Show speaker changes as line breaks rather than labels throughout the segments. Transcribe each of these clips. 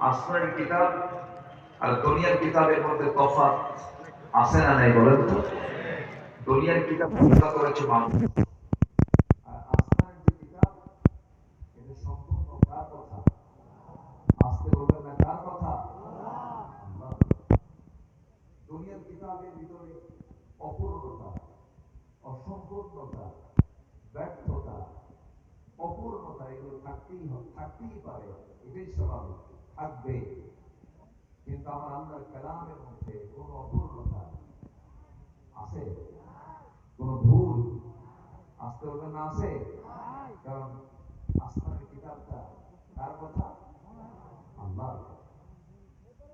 আসমানের কিতাব আর দুনিয়ার কিতাবের মধ্যে তফাৎ আছে না নাই বলেন তো? দুনিয়ার কিতাব রচনা করেছে মানুষ, আর আসমানের যে কিতাব এটা সম্পূর্ণ কার কথা? আসতে বলবেন না, কার কথা? আল্লাহ। দুনিয়ার কিতাবের ভিতরে অপূর্ণতা, অসম্পূর্ণতা, ব্যর্থতা, অপূর্ণতা এগুলো থাকতেই পারে, এটাই স্বাভাবিক, থাকবে। কিন্তু আমার আল্লাহর কালামের মধ্যে কোন অপূর্ণতা আছে? কোন ভুল আসতে হবে না? আছে? কারণ আসমানের কিতাবটা কার কথা? আল্লাহ।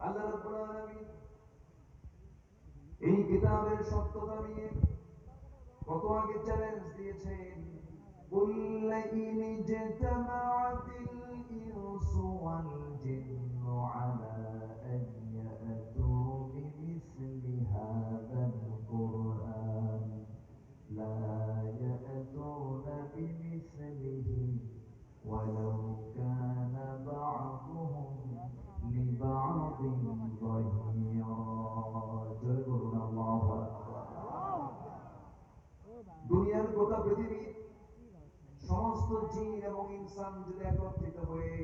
আল্লাহ রাব্বুল আলামিন এই কিতাবের সত্যতা নিয়ে কত আগে চ্যালেঞ্জ দিয়েছেন। قل لئن اجتمعت الإنس والجن على أن يأتوا بمثل هذا القرآن لا يأتون بمثله ولو كان بعضهم لبعض ظهيرا। الله أكبر। দুনিয়ার গোটা পৃথিবীর সমস্ত জিন এবং ইনসান যদি একত্রিত হয়ে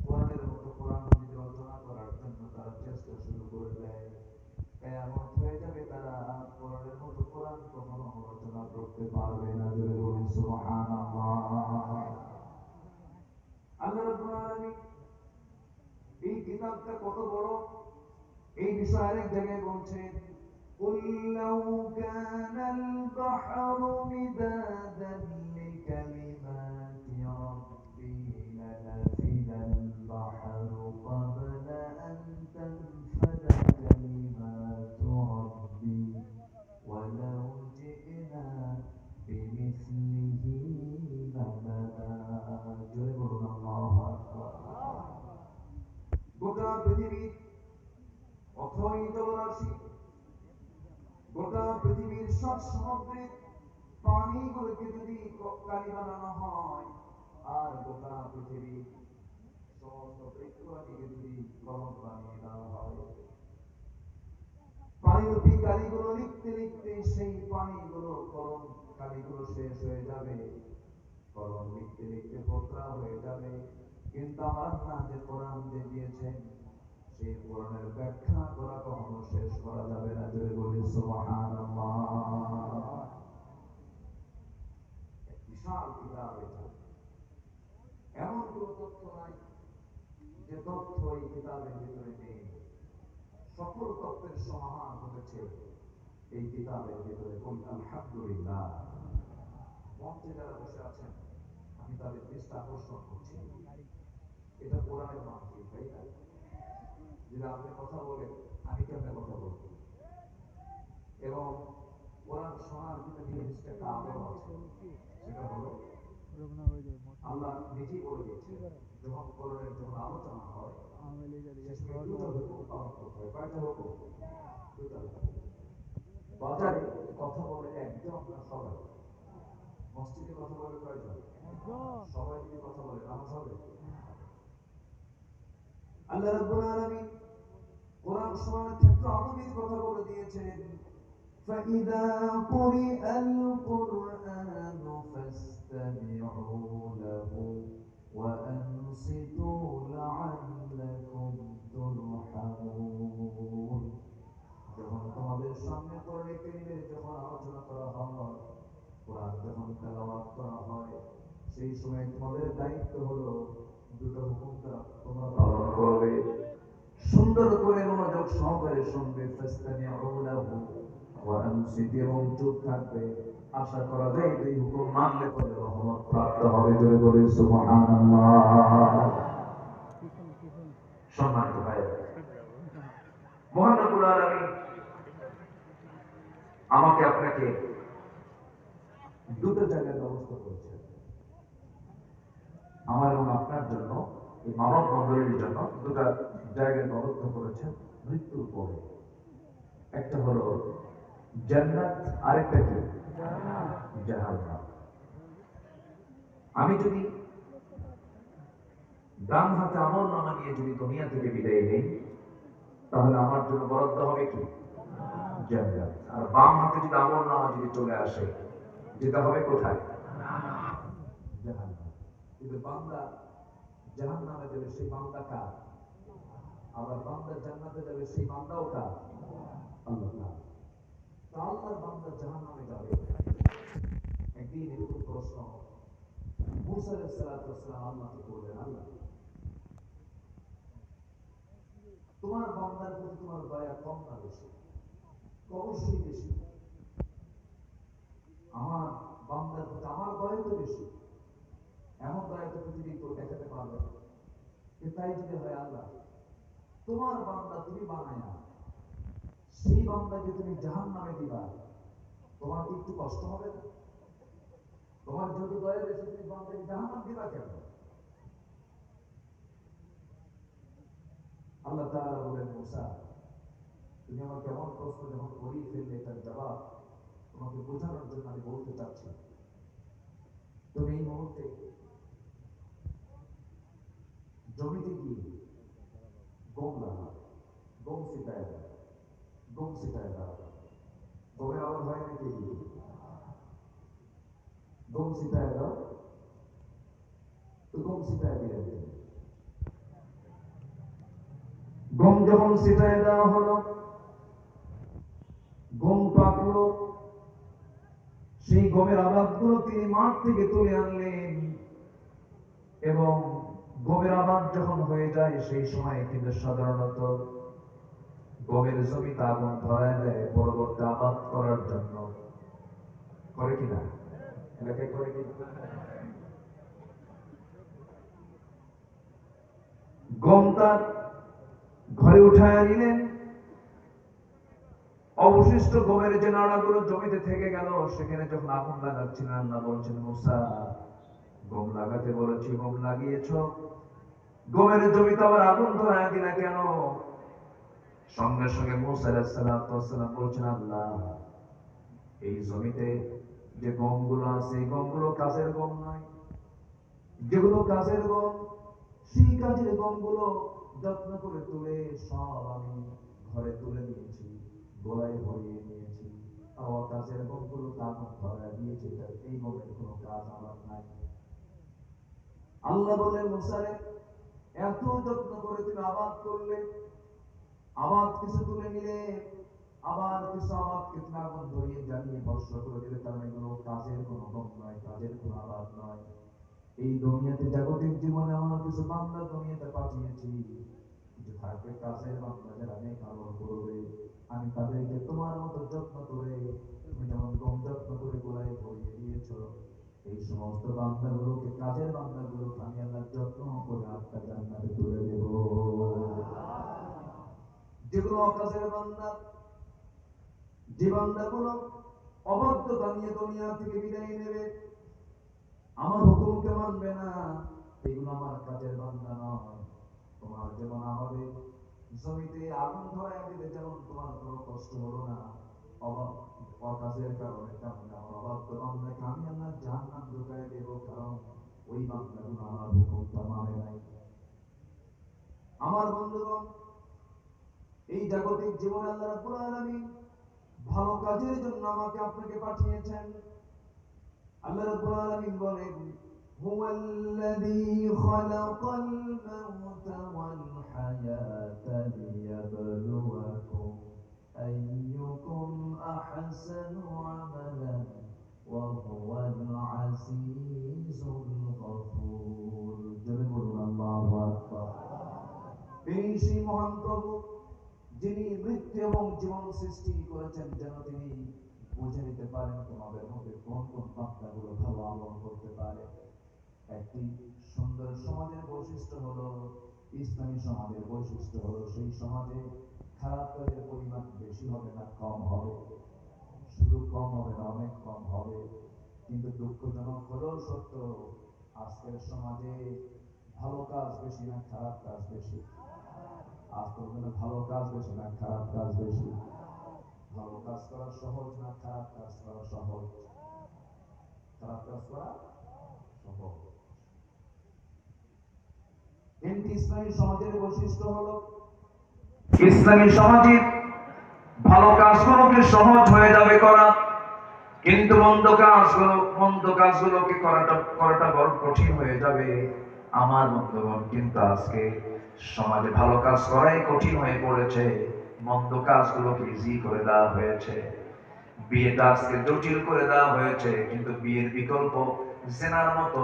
কোরআনের মতো কোরআন যদি রচনা করার জন্য তারা চেষ্টা শুরু করে দেয়, কিয়ামত হয়ে যাবে, তারা কোরআনের মতো কোরআন কখনো রচনা করতে পারবে না। জোরে বলি সুবহানাল্লাহ। আল্লাহ রাব্বুল আলামিন এই কিতাবটা কত বড় এই বিষয়ে আরেক জায়গায় বলছেন, قل لو كان البحر مدادا لكلمات ربي لنفد البحر قبل أن تنفد كلمات ربي ولو جئنا بمثله مددا। الله أكبر। গোটা পৃথিবীর অথই জলরাশি, গোটা পৃথিবীর সব সমুদ্রের পানিগুলোকে যদি কালি বানানো হয়, আর গোটা পৃথিবীর সমস্ত বৃক্ষরাজিকে যদি কলম বানিয়ে দেওয়া হয়, পানিরূপী কালিগুলো লিখতে লিখতে সেই পানিগুলো কলম কালিগুলো শেষ হয়ে যাবে, কলম লিখতে লিখতে ভোঁতা হয়ে যাবে। কিন্তু আমার আল্লাহ যে কোরআন যে দিয়েছেন, সেই কোরআনের ব্যাখ্যা করা কখনো শেষ করা যাবে না। জোরে বলি সুবহানাল্লাহ। বিশাল কিতাব এটা, এমন কোনো তথ্য নাই যে তথ্য এই কিতাবের ভিতরে নেই। সকল তথ্যের সমাহার ঘটেছে এই কিতাবের ভিতরে। বলি আলহামদুলিল্লাহ। মঞ্চে যারা বসে আছেন আমি তাদের দৃষ্টি আকর্ষণ করছি, এটা কোরআনের মাহফিল, তাই না? যদি আপনি কথা বলেন আমি কেমনে কথা বলবো? এবং কোরআন শোনার জন্য নির্দিষ্ট একটা আদব আছে, সেটা হলো আল্লাহ নিজেই বলে দিয়েছে, যখন কোরআনের যখন আলোচনা হয় শেষ সময় দুটো হুকুম পালন করতে হয়। কয়টা হুকুম? দুটো হুকুম। বাজারে কথা বলে একজন না সবাই? মসজিদে কথা বলে কয়জন? সবাই যদি কথা বলে নামাজ হবে? আল্লাহ রাব্বুল আলামিন কোরআন শোনার ক্ষেত্রে আদবের কথা বলে দিয়েছেন। فإذا قرئ القرآن فاستمعوا له وأنصتوا لعلكم ترحمون। যখন তোমাদের সামনে কোরআন কারীমের যখন আলোচনা করা হয়, কোরআন যখন তেলাওয়াত করা হয়, সেই সময় তোমাদের দায়িত্ব হলো দুটো হুকুম তোমরা পালন করবে। সুন্দর করে মনোযোগ সহকারে শুনবে, ফাস্তামিউ লাহু ওয়া আনসিতু, এবং চুপ থাকবে। আশা করা যায় এই হুকুম মানলে পরে রহমত প্রাপ্ত হবে। জোরে বলে সুবহানাল্লাহ। সম্মানিত ভাই, মহান রব্বুল আলামিন আমাকে আপনাকে দুটো জায়গার ব্যবস্থা করেছেন, আমার এবং আপনার জন্য, এই মানব মণ্ডলীর জন্য দুটা জায়গার ব্যবস্থা করেছেন মৃত্যুর পরে। একটা হলো জান্নাত, আরেকটা কি? জাহান্নাম। আমি যদি ডান হাতে আমল নামা নিয়ে যদি দুনিয়া থেকে বিদায় নেই, তাহলে আমার জন্য বরাদ্দ হবে কি? জান্নাত। আর বাম হাতে যদি আমল নামা যদি চলে আসে, যেটা হবে কোথায়? জাহান্নাম। কিন্তু বান্দা জাহান্নামে যাবে, সেই বান্দা কার? আবার বান্দা জান্নাতে যাবে, সেই বান্দাও কার? আল্লাহ তাআলা। তা আল্লাহর বান্দা জাহান্নামে যাবে। একদিন এরকম প্রশ্ন মুসা আলাইহিস সালাতু ওয়াস সালাম আল্লাহকে করলেন, আল্লাহ তোমার বান্দার প্রতি তোমার দয়া কম না বেশি? অবশ্যই বেশি। আমার বান্দার প্রতি আমার দয়া তো বেশি, এমন দয়া তো পৃথিবী কেউ দেখাতে পারবে না। তাই যদি হয় আল্লাহ, তোমার বান্দা তুমি বানায়া সেই বান্দাকে তুমি জাহান্নামে দিবা, তোমার কি একটু কষ্ট হবে না? তোমার যত দয়া বেশি, তুমি বান্দাকে জাহান্নাম দিবা কেন? আল্লাহ তাআলা বলেন, মুসা তুমি আমার কেমন প্রশ্ন যখন করিয়ে ফেললে, এটার জবাব তোমাকে বোঝানোর জন্য আমি বলতে চাচ্ছি। তুমি এই মুহূর্তে জমিতে গিয়ে গম লাগাও, গম ছিটায় দাও, গম ছিটায় দাও। গমের আবার হয় নাকি? গম ছিটায় দাও, তো গম ছিটায় দিলেন তিনি। গম যখন ছিটায় দেওয়া হলো, গম পাকলো, সেই গমের আবাদগুলো তিনি মাঠ থেকে তুলে আনলেন, এবং গমের আবাদ যখন হয়ে যায়, সেই সময় কিন্তু সাধারণত গমের জমিতে আগুন ধরায় দেয় পরবর্তী আবাদ করার জন্য। করে কিনা? এলাকায় করে কিনা? গম তার ঘরে উঠায় নিলেন, অবশিষ্ট গমের যে নাড়াগুলো জমিতে থেকে গেল, সেখানে যখন আগুন লাগাচ্ছিলেন, আল্লাহ বলছেন, মুসা গম লাগাতে বলেছি, গম লাগিয়েছ, গমের জমিতে আবার আগুন ধরায় দিলা কেন? সঙ্গে সঙ্গে মুসা আলাইহিস সালাতু ওয়াস সালাম বলছেন, আল্লাহ এই জমিতে যে গমগুলো আছে, এই গমগুলো কাজের গম নয়। যেগুলো কাজের গম, সেই কাজের গমগুলো যত্ন করে তুলে সব আমি ঘরে তুলে নিয়েছি, গোলায় ভরিয়ে নিয়েছি। আবার কাজের গমগুলো আগুন ধরায় দিয়েছে, এই গমের কোনো কাজ আমার নাই। আল্লাহ বললেন, মুসা রে, এত যত্ন করে তুমি আবাদ করলে, আবাদ কিছু তুলে নিলে, আবার কিছু আবাদকে তুমি আগুন ধরিয়ে জ্বালিয়ে ভস্ম করে দিলে, কারণ এগুলো কাজের কোনো গম নয়, কাজের কোনো আবাদ নয়। এই দুনিয়াতে জাগতিক জীবনে আমার কিছু বান্দা দুনিয়াতে পাঠিয়েছি, কিছু থাকবে কাজের বান্দা, যারা নেক আমল করবে, আমি তাদেরকে তোমার মতো যত্ন করে, তুমি যেমন গম যত্ন করে গোলায় ভরিয়ে দিয়েছ, এই সমস্ত বান্দাগুলোকে, কাজের বান্দাগুলোকে আমি আল্লাহ যত্ন করে আপনার জান্নাতে তুলে দেব। যেগুলো অকাজের বান্দা, যে বান্দাগুলো অবাধ্যতা নিয়ে দুনিয়া থেকে বিদায় নেবে, আমার হুকুমকে মানবে না, এগুলো আমার কাজের বান্দা নয়। তোমার যেমন আমাদের জমিতে আগুন ধরায় দিলে যেমন তোমার কোনো কষ্ট হলো না, অকাজের কারণে, তেমন আমার অবাধ্য বান্দাকে আমি আল্লাহ জাহান্নাম ঢুকায় দেব, কারণ ওই বান্দাগুলো আমার হুকুমটা মানে নাই। আমার বন্ধুগণ, এই জাগতিক জীবনে আল্লাহ রাব্বুল আলামিন ভালো কাজের জন্য আমাকে আপনাকে পাঠিয়েছেন। আল্লাহ রাব্বুল আলামিন বলেন, হুয়াল্লাযী খালাকাল মাউতা ওয়াল হায়াতা লিয়াবলুয়াকুম আইয়ুকুম আহসানু আমালান ওয়া হুয়াল আজিজুল গফুর। জোরে বলুন আল্লাহু আকবার। তিনি সেই মহান প্রভু, যিনি মৃত্যু এবং জীবন সৃষ্টি করেছেন, যেন তিনি বুঝে নিতে পারেন তোমাদের মধ্যে কোন কোন বান্দাগুলো ভালো আমল করতে পারে। একটি সুন্দর সমাজের বৈশিষ্ট্য হলো, ইসলামী সমাজের বৈশিষ্ট্য হলো, সেই সমাজে খারাপ কাজের পরিমাণ বেশি হবে না, কম হবে। শুধু কম হবে না, অনেক কম হবে। কিন্তু দুঃখজনক হলেও সত্য, আজকের সমাজে ভালো কাজ বেশি না খারাপ কাজ বেশি? আজকের দিনে ভালো কাজ বেশি না খারাপ কাজ বেশি? ভালো কাজ করা সহজ না খারাপ কাজ করা সহজ? খারাপ কাজ করা সহজ। কিন্তু ইসলামী সমাজের বৈশিষ্ট্য হলো ইসলামী সমাজে ভালো কাজগুলোকে সহজ হয়ে যাবে করা, কিন্তু মন্দ কাজগুলোকে করাটা বড় কঠিন হয়ে যাবে। আমার বন্ধুগণ, কিন্তু আজকে সমাজে ভালো কাজ করাই কঠিন হয়ে পড়েছে, মন্দ কাজগুলোকে ইজি করে দেওয়া হয়েছে। বিয়েটা আজকে জটিল করে দেওয়া হয়েছে, কিন্তু বিয়ের বিকল্প জেনার মতো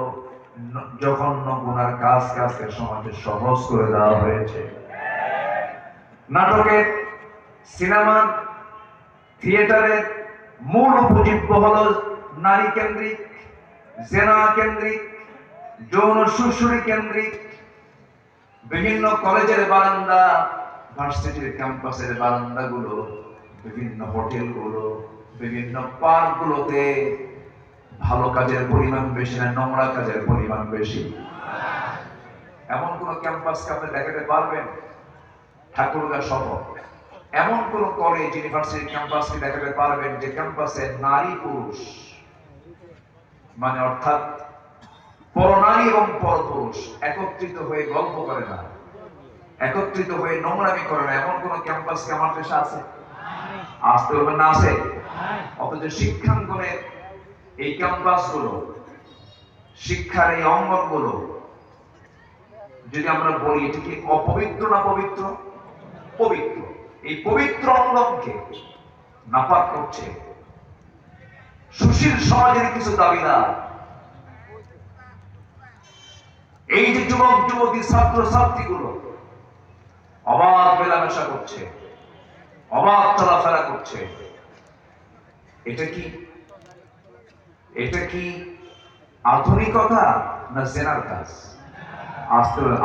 জঘন্য গুনার কাজকে সমাজে সহজ করে দেওয়া হয়েছে। নাটকের, সিনেমা, থিয়েটারের মূল উপজীব্য হলো নারী কেন্দ্রিক, জেনা কেন্দ্রিক, যৌন সুশুরি কেন্দ্রিক। বিভিন্ন কলেজের বারান্দা, ভার্সিটির ক্যাম্পাসের বারান্দাগুলো, বিভিন্ন হোটেলগুলো, বিভিন্ন পার্কগুলোতে ভালো কাজের পরিমাণ বেশি না নোংরা কাজের পরিমাণ বেশি? এমন কোন ক্যাম্পাসকে আপনি দেখাতে পারবেন? ঠাকুরগাঁ সহ এমন কোন কলেজ, ইউনিভার্সিটি ক্যাম্পাসকে দেখাতে পারবেন যে ক্যাম্পাসে নারী পুরুষ, মানে অর্থাৎ পরনারী এবং পরপুরুষ একত্রিত হয়ে গল্প করে না, একত্রিত হয়ে নোংরামি করে না, এমন কোন ক্যাম্পাস কি আমার দেশে আছে? আসতে হবে না, আছে? অথচ শিক্ষাঙ্গনের এই ক্যাম্পাসগুলো, শিক্ষার এই অঙ্গনগুলো, যদি আমরা বলি এটা কি অপবিত্র না পবিত্র? পবিত্র। এই পবিত্র অঙ্গনকে নাপাক করছে সুশীল সমাজের কিছু দাবিদার। এই যে যুবক যুবতী, ছাত্র ছাত্রীগুলো অবাধ মেলামেশা করছে, অবাধ চলাফেরা করছে, এটা কি আধুনিকতা না জেনার কাজ?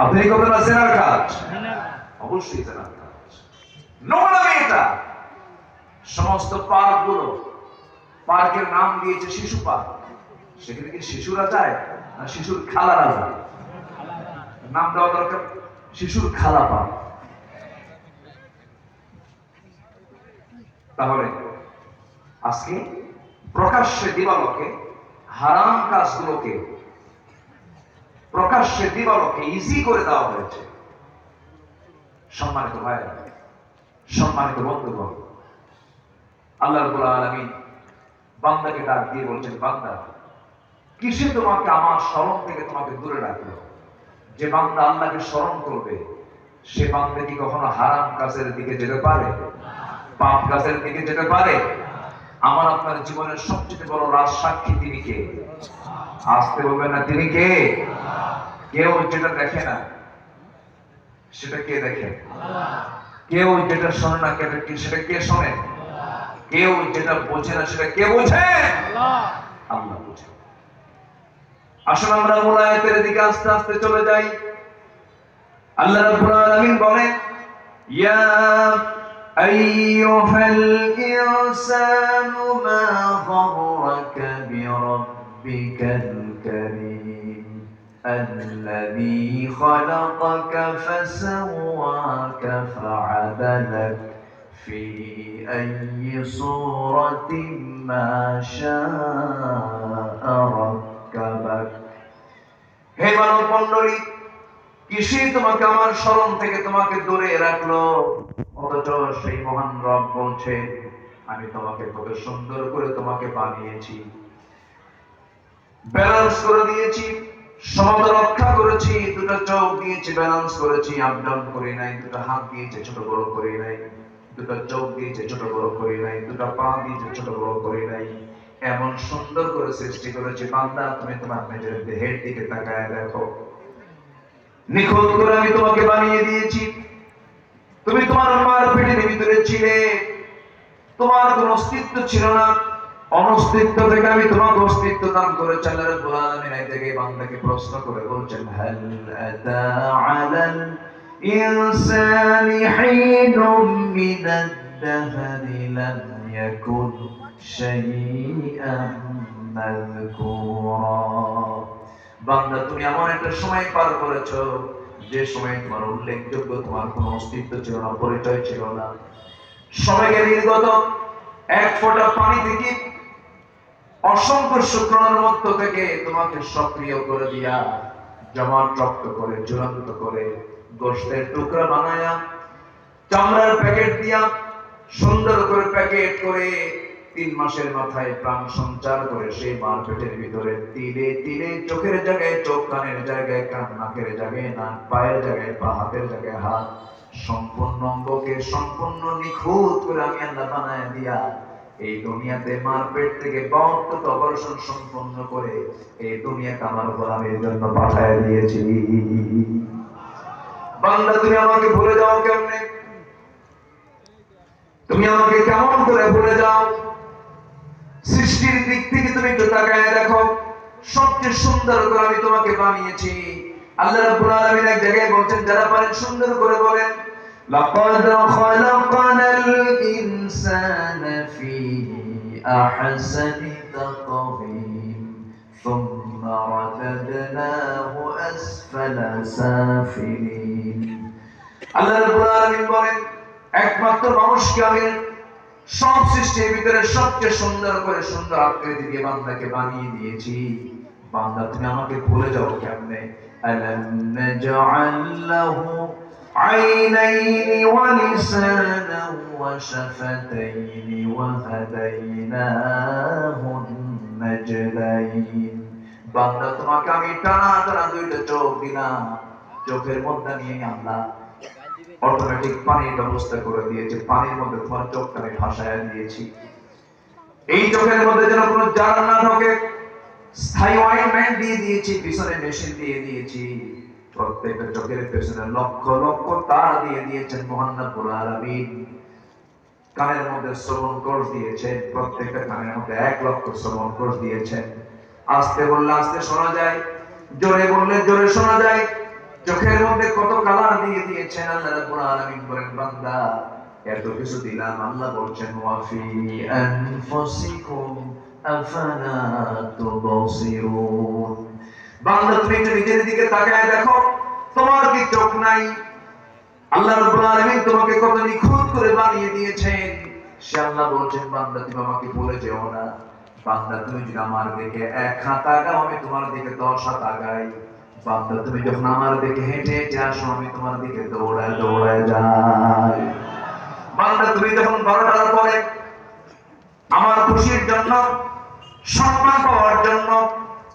আধুনিকতা না জেনার কাজ? অবশ্যই জেনার কাজ। নোংরামি এটা। সমস্ত পার্কগুলো, পার্কের নাম দিয়েছে শিশু পার্ক। সেখানে কি শিশুরা যায় না শিশুর খালারা যায়? নাম দেওয়া দরকার শিশুর খালা পার্ক। তাহলে আজকে প্রকাশ্যে দিবালোকে হারাম কাজগুলোকে প্রকাশ্যে দিবালোকে ইজি করে দেওয়া হয়েছে। সম্মানিত ভাইরা, সম্মানিত বন্ধুগণ, আল্লাহ রাব্বুল আলামিন বান্দাকে ডাক দিয়ে বলছেন, বান্দা, কিসে তোমাকে আমার স্মরণ থেকে তোমাকে দূরে রাখলো? যে বান্দা আল্লাহকে স্মরণ করবে, সে বান্দা কি কখনো হারাম কাজের দিকে যেতে পারে? পাপ কাজের দিকে যেতে পারে? আমার আপনার জীবনের সবচেয়ে বড় রাজ সাক্ষী তিনি কে? আসতে বলবেন না, তিনি কে? কেউ যেটা দেখে না সেটা কে দেখে? কেউ যেটা শোনে না সেটা কে শোনে? কেউ যেটা বোঝে না সেটা কে বোঝে? আল্লাহ বোঝে। আসলে আমরা মূল আয়াতের দিকে আস্তে আস্তে চলে যাই। আল্লাহ রাব্বুল আলামিন বলেন, ইয়া আইয়ুহাল ইনসানু মা গররাকা বিরাব্বিকাল কারীম আল্লাযী খালাকাকা ফাসাওয়াকা ফাআদালাক ফি আইয়ি সূরাতিন মা শাআ রাক্কাবাক। হে মানব মণ্ডলী, কিসে তোমাকে আমার স্মরণ থেকে তোমাকে দূরে রাখলো? অথচ সেই মহান রব বলছে, আমি তোমাকে কত সুন্দর করে তোমাকে বানিয়েছি, ব্যালেন্স করে দিয়েছি, সমতা রক্ষা করেছি, দুটো চোখ দিয়েছি, ব্যালেন্স করেছি, আপ ডাউন করি নাই, দুটো হাত দিয়েছে, ছোট বড় করি নাই, দুটো চোখ দিয়েছে, ছোট বড় করি নাই, দুটো পা দিয়েছে, ছোট বড় করি নাই। এমন সুন্দর করে সৃষ্টি করেছে, বান্দা তুমি তোমার নিজের দেহের দিকে তাকায় দেখো। নিখুঁত করে আমি তোমাকে বানিয়ে দিয়েছি। তুমি তোমার মার পেটের ভিতরে ছিলে, তোমার কোনো অস্তিত্ব ছিল না, অনস্তিত্ব থেকে আমি তোমাকে অস্তিত্ব দান করেছি। আল্লাহ রাব্বুল আলামিন এই থেকে বান্দাকে প্রশ্ন করে বলছেন, হাল আতা আলাল ইনসানি হিনুম মিনাদ দাহরি লাম ইয়াকুন শাইআন মাযকুরা। বান্দা, তুমি এমন একটা সময় পার করেছো যে সময় তোমার উল্লেখযোগ্য তোমার কোনো অস্তিত্ব ছিল না, পরিচয় ছিল না। সময়কে নির্গত এক ফোঁটা পানি থেকে অসংখ্য শুক্রাণুর মধ্য থেকে তোমাকে সক্রিয় করে দিয়া জমাট রক্ত করে ঝুলন্ত করে গোশতের টুকরা বানায়া চামড়ার প্যাকেট দিয়া সুন্দর করে প্যাকেট করে 3 মাসের মাথায় প্রাণ সঞ্চার করে সেই মার পেটের ভিতরে তিলে তিলে চোখের জায়গায় চোখ, কানের জায়গায় কান, নাকের জায়গায় নাক, পায়ের জায়গায় পা, হাতের জায়গায় হাত, সম্পূর্ণ অঙ্গকে সম্পূর্ণ নিখুঁত করে আমি আল্লাহ বানায় দিয়া এই দুনিয়াতে মার পেট থেকে 72 অপারেশন সম্পন্ন করে এই দুনিয়াকে আমার গোলামের জন্য পাঠায় দিয়েছি। বান্দা তুমি আমাকে ভুলে যাও কেমনে? তুমি আমাকে কেমন করে ভুলে যাও? সৃষ্টির দিক থেকে তুমি একটু তাকায় দেখো, সবচেয়ে সুন্দর করে আমি তোমাকে বানিয়েছি। আল্লাহ রাব্বুল আলামিন এক জায়গায় বলছেন, যারা পারেন সুন্দর করে বলেন, লাকাদ খালাকানাল ইনসানা ফি আহসানি তাকওয়িম সুম্মা রাদাদনাহু আসফালা সাফিলিন। আল্লাহ রাব্বুল আলামিন বলেন, একমাত্র মানুষকে আমি সব সৃষ্টির ভিতরে সবচেয়ে সুন্দর করে সুন্দর আকৃতি দিয়ে বান্দাকে বানিয়ে দিয়েছি। বান্দা তুমি আমাকে ভুলে যাও কেমনে? আলাম নাজআল লাহু আইনাইনি ওয়া লিসানান ওয়া শাফাতাইনি ওয়া হাদাইনাহু নাজদাইন। বান্দা তোমাকে আমি টানা টানা 2টা চোখ দিলাম, চোখের মধ্যে নিয়ে আল্লাহ অটোমেটিক পানির ব্যবস্থা করে দিয়েছে, পানির মধ্যে তোমার চোখটা আমি ভাসায় দিয়েছি। এই চোখের মধ্যে যেন কোনো জার না ঢোকে, স্থায়ী অয়েন্টমেন্ট দিয়ে দিয়েছি, পিছনে মেশিন দিয়ে দিয়েছি, প্রত্যেকটা চোখের পেছনে লক্ষ লক্ষ তার দিয়ে দিয়েছেন মহান রব্বুল আলামিন। কানের মধ্যে শ্রবণ কোষ দিয়েছেন, প্রত্যেকটা কানের মধ্যে 1 লক্ষ শ্রবণ কোষ দিয়েছেন। আস্তে বললে আস্তে শোনা যায়, জোরে বললে জোরে শোনা যায়। চোখের মধ্যে কত কালার দিয়ে দিয়েছেন আল্লাহ রাব্বুল আলামিন। বলেন বান্দা এত কিছু দিলাম, আল্লাহ বলছেন ওয়া ফি আনফুসিকুম আফালা তুবসিরুন। বান্দা তুমি একটু নিজের দিকে তাকায় দেখো, তোমার কি চোখ নাই? আল্লাহ রাব্বুল আলামিন তোমাকে কত নিখুঁত করে বানিয়ে দিয়েছেন। সে আল্লাহ বলছেন বান্দা তুমি আমাকে ভুলে যেও না। বান্দা তুমি যদি আমার দিকে 1 হাত আগাও, আমি তোমার দিকে 10 হাত আগাই। বান্দা তুমি যখন আমার দিকে হেঁটে হেঁটে আসো, আমি তোমার দিকে দৌড়ায় দৌড়ায় যাই। বান্দা তুমি যখন 12টার পরে আমার খুশির জন্য, সম্মান পাওয়ার জন্য,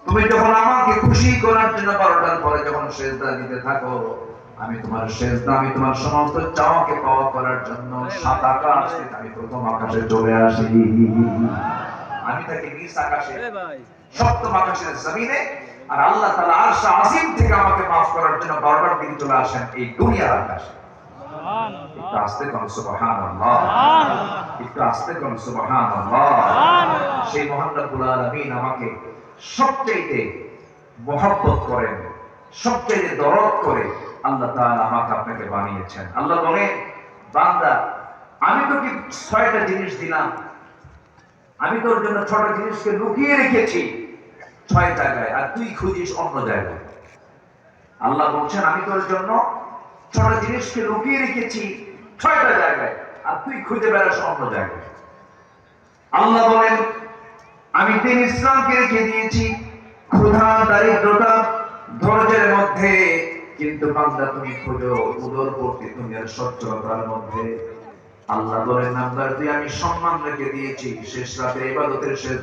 তুমি যখন আমাকে খুশি করার জন্য 12টার পরে যখন সেজদা দিতে থাকো, আমি তোমার সেজদা, আমি তোমার সমস্ত চাওয়াকে পাওয়া করার জন্য 7 আকাশ থেকে আমি প্রথম আকাশে চলে আসি। আমি থাকি নিচ আকাশে, সপ্তম আকাশের জমিনে, আর আল্লাহ তাআলা আরশ আজিম থেকে আমাকে maaf করার জন্য 12টার দিকে চলে আসেন এই দুনিয়ার আকাশে। সুবহানাল্লাহ। একটু আস্তে কোন সুবহানাল্লাহ, একটু আস্তে কোন সুবহানাল্লাহ। সেই মহান রব্বুল আলামিন আমাকে সবচেয়ে মহব্বত করেন, সবচেয়ে দরদ করে আল্লাহ তাআলা আমাকে আপনাকে বানিয়েছেন। আল্লাহ বলেন বান্দা আমি তোকে 6টা জিনিস দিলাম, আমি তোর জন্য 6টা জিনিসকে লুকিয়ে রেখেছি 6 জায়গায়, আর তুই খুঁজিস অন্য জায়গায়। আল্লাহ বলছেন আমি তোর জন্য 6টা জিনিসকে লুকিয়ে রেখেছি 6টা জায়গায়, আর তুই খুঁজে বেড়াস অন্য জায়গায়। আল্লাহ বলেন আমি দিন ইসলামকে রেখে দিয়েছি ক্ষুধা, দারিদ্রতা, ধৈর্যের মধ্যে, কিন্তু বান্দা তুমি খোঁজো উদরপূর্তি দুনিয়ার সচ্ছলতার মধ্যে। আল্লাহ বলেন নাম্বার 2 আমি সম্মান রেখে দিয়েছি শেষ রাতে ইবাদতের শেষ